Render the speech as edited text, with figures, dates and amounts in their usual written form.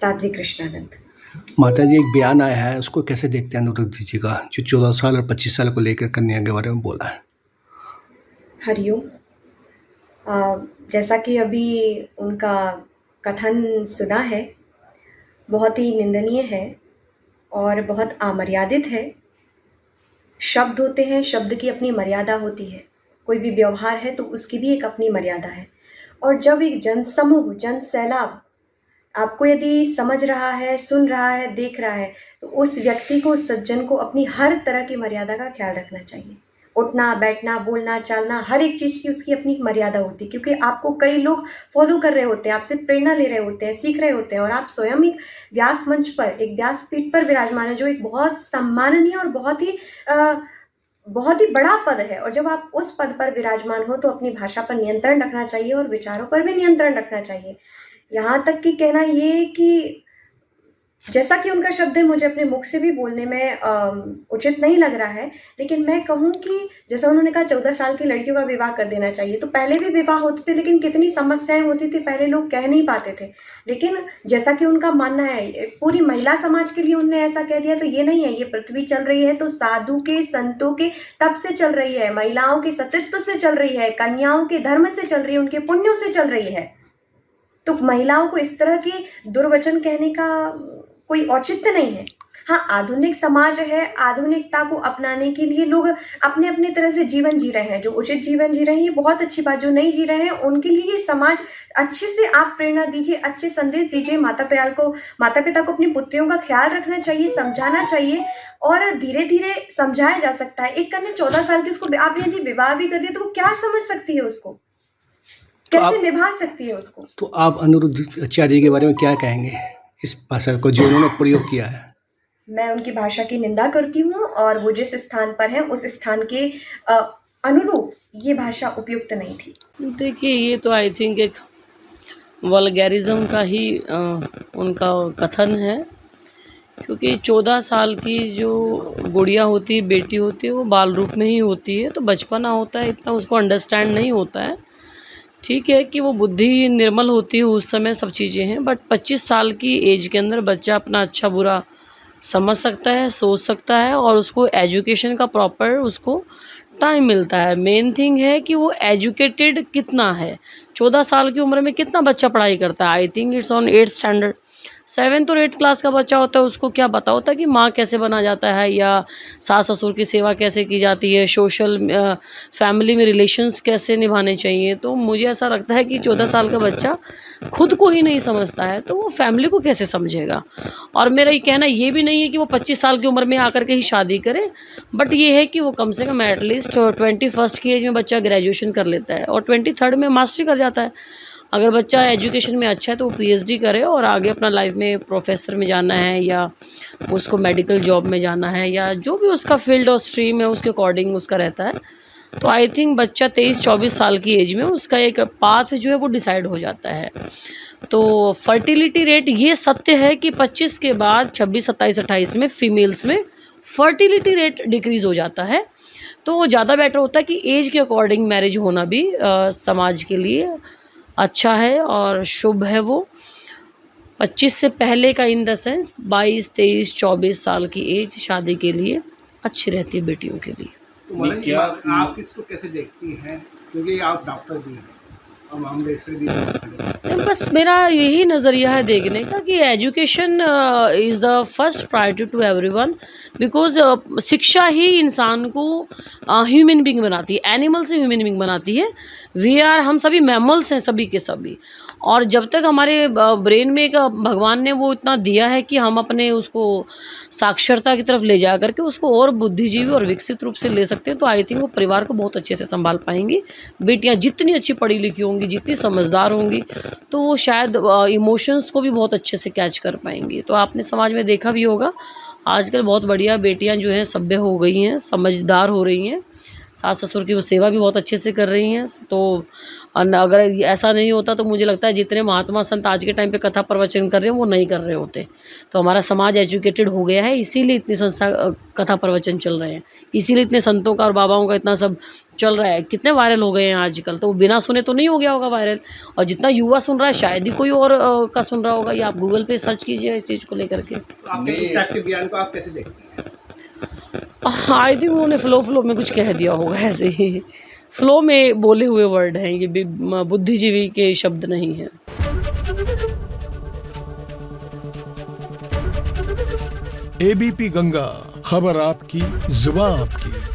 साध्वी कृष्णानंद। माता जी, एक बयान आया है, उसको कैसे देखते हैं अनिरुद्ध जी का, जो 14 साल और 25 साल को लेकर कन्या के बारे में बोला है? हरिओम। जैसा कि अभी उनका कथन सुना है, बहुत ही निंदनीय है और बहुत अमर्यादित है। शब्द होते हैं, शब्द की अपनी मर्यादा होती है। कोई भी व्यवहार है तो उसकी भी एक अपनी मर्यादा है। और जब एक जनसमूह, जनसैलाब आपको यदि समझ रहा है, सुन रहा है, देख रहा है, तो उस व्यक्ति को, उस सज्जन को अपनी हर तरह की मर्यादा का ख्याल रखना चाहिए। उठना, बैठना, बोलना, चालना, हर एक चीज़ की उसकी अपनी मर्यादा होती है, क्योंकि आपको कई लोग फॉलो कर रहे होते हैं, आपसे प्रेरणा ले रहे होते हैं, सीख रहे होते हैं, और आप स्वयं एक व्यास मंच पर, एक व्यासपीठ पर विराजमान है, जो एक बहुत सम्माननीय और बहुत ही बड़ा पद है। और जब आप उस पद पर विराजमान हो तो अपनी भाषा पर नियंत्रण रखना चाहिए और विचारों पर भी नियंत्रण रखना चाहिए। यहाँ तक कि कहना ये कि जैसा कि उनका शब्द है, मुझे अपने मुख से भी बोलने में उचित नहीं लग रहा है, लेकिन मैं कहूँ कि जैसा उन्होंने कहा 14 साल की लड़कियों का विवाह कर देना चाहिए, तो पहले भी विवाह होते थे, लेकिन कितनी समस्याएं होती थी, पहले लोग कह नहीं पाते थे। लेकिन जैसा कि उनका मानना है, पूरी महिला समाज के लिए उन्होंने ऐसा कह दिया, तो ये नहीं है, ये पृथ्वी चल रही है तो साधु के, संतों के तप से चल रही है, महिलाओं के सतीत्व से चल रही है, कन्याओं के धर्म से चल रही है, उनके पुण्यों से चल रही है। तो महिलाओं को इस तरह के दुर्वचन कहने का कोई औचित्य नहीं है। हाँ, आधुनिक समाज है, आधुनिकता को अपनाने के लिए लोग अपने अपने तरह से जीवन जी रहे हैं, जो उचित जीवन जी रहे हैं, ये बहुत अच्छी बात। जो नहीं जी रहे हैं उनके लिए समाज अच्छे से आप प्रेरणा दीजिए, अच्छे संदेश दीजिए। माता पिता को अपनी पुत्रियों का ख्याल रखना चाहिए, समझाना चाहिए, और धीरे धीरे समझाया जा सकता है। एक कन्या 14 साल की, उसको आपने यदि विवाह भी कर दिया तो वो क्या समझ सकती है, उसको कैसे निभा सकती है उसको। तो आप अनिरुद्ध आचार्य के बारे में क्या कहेंगे, इस भाषा को जो उन्होंने प्रयोग किया है? मैं उनकी भाषा की निंदा करती हूँ, और वो जिस स्थान पर है उस स्थान के अनुरूप ये भाषा उपयुक्त नहीं थी। देखिए, ये तो आई थिंक एक वल्गैरिज्म का ही उनका कथन है, क्योंकि 14 साल की जो गुड़िया होती है, बेटी होती है, वो बाल रूप में ही होती है, तो बचपना होता है, इतना उसको अंडरस्टैंड नहीं होता है। ठीक है कि वो बुद्धि निर्मल होती है, उस समय सब चीज़ें हैं, बट 25 साल की एज के अंदर बच्चा अपना अच्छा बुरा समझ सकता है, सोच सकता है, और उसको एजुकेशन का प्रॉपर उसको टाइम मिलता है। मेन थिंग है कि वो एजुकेटेड कितना है। 14 साल की उम्र में कितना बच्चा पढ़ाई करता है? I think it's on 8th standard. 7th और 8th क्लास का बच्चा होता है, उसको क्या पता होता है कि माँ कैसे बना जाता है, या सास ससुर की सेवा कैसे की जाती है, सोशल फैमिली में रिलेशंस कैसे निभाने चाहिए। तो मुझे ऐसा लगता है कि 14 साल का बच्चा खुद को ही नहीं समझता है, तो वो फैमिली को कैसे समझेगा। और मेरा ये कहना ये भी नहीं है कि वो 25 साल की उम्र में आकर के ही शादी करे, बट ये है कि वो कम से कम एटलीस्ट 21st की एज में बच्चा ग्रेजुएशन कर लेता है और 23rd में मास्टरी कर जाता है। अगर बच्चा एजुकेशन में अच्छा है तो वो PhD करे, और आगे अपना लाइफ में प्रोफेसर में जाना है, या उसको मेडिकल जॉब में जाना है, या जो भी उसका फील्ड और स्ट्रीम है उसके अकॉर्डिंग उसका रहता है। तो आई थिंक बच्चा 23-24 साल की एज में उसका एक पाथ जो है वो डिसाइड हो जाता है। तो फर्टिलिटी रेट, ये सत्य है कि 25 के बाद 26, 27, 28 में फीमेल्स में फर्टिलिटी रेट डिक्रीज़ हो जाता है। तो वो ज़्यादा बेटर होता है कि एज के अकॉर्डिंग मैरिज होना भी समाज के लिए अच्छा है और शुभ है। वो 25 से पहले का, इन द सेंस 22, 23, 24 साल की एज शादी के लिए अच्छी रहती है बेटियों के लिए। क्या आप इसको कैसे देखती हैं, क्योंकि आप डॉक्टर भी हैं, अब हम वैसे भी बस मेरा यही नज़रिया है देखने का कि education is the first priority to everyone, because शिक्षा ही इंसान को ह्यूमन बीइंग बनाती है, एनिमल से ह्यूमन बीइंग बनाती है। हम सभी मैमल्स हैं, सभी के सभी। और जब तक हमारे ब्रेन में एक भगवान ने वो इतना दिया है कि हम अपने उसको साक्षरता की तरफ ले जा करके उसको और बुद्धिजीवी और विकसित रूप से ले सकते हैं, तो आई थिंक वो परिवार को बहुत अच्छे से संभाल पाएंगी। बेटियां जितनी अच्छी पढ़ी लिखी होंगी, जितनी समझदार होंगी, तो वो शायद इमोशंस को भी बहुत अच्छे से कैच कर पाएंगी। तो आपने समाज में देखा भी होगा, आजकल बहुत बढ़िया बेटियां जो हैं सभ्य हो गई हैं, समझदार हो रही हैं। सास ससुर की वो सेवा भी बहुत अच्छे से कर रही हैं। तो अगर ऐसा नहीं होता तो मुझे लगता है जितने महात्मा संत आज के टाइम पे कथा प्रवचन कर रहे हैं वो नहीं कर रहे होते। तो हमारा समाज एजुकेटेड हो गया है, इसीलिए इतनी संस्था कथा प्रवचन चल रहे हैं, इसीलिए इतने संतों का और बाबाओं का इतना सब चल रहा है। कितने वायरल हो गए हैं आजकल, तो बिना सुने तो नहीं हो गया होगा वायरल। और जितना युवा सुन रहा है शायद ही कोई और का सुन रहा होगा। ये आप गूगल पे सर्च कीजिए इस चीज़ को लेकर के। आपके इस टाइप के बयान को आप कैसे देखते हैं? आई थिंक उन्होंने फ्लो में कुछ कह दिया होगा, ऐसे ही फ्लो में बोले हुए वर्ड हैं, ये बुद्धिजीवी के शब्द नहीं हैं। एबीपी गंगा, खबर आपकी, जुबान आपकी।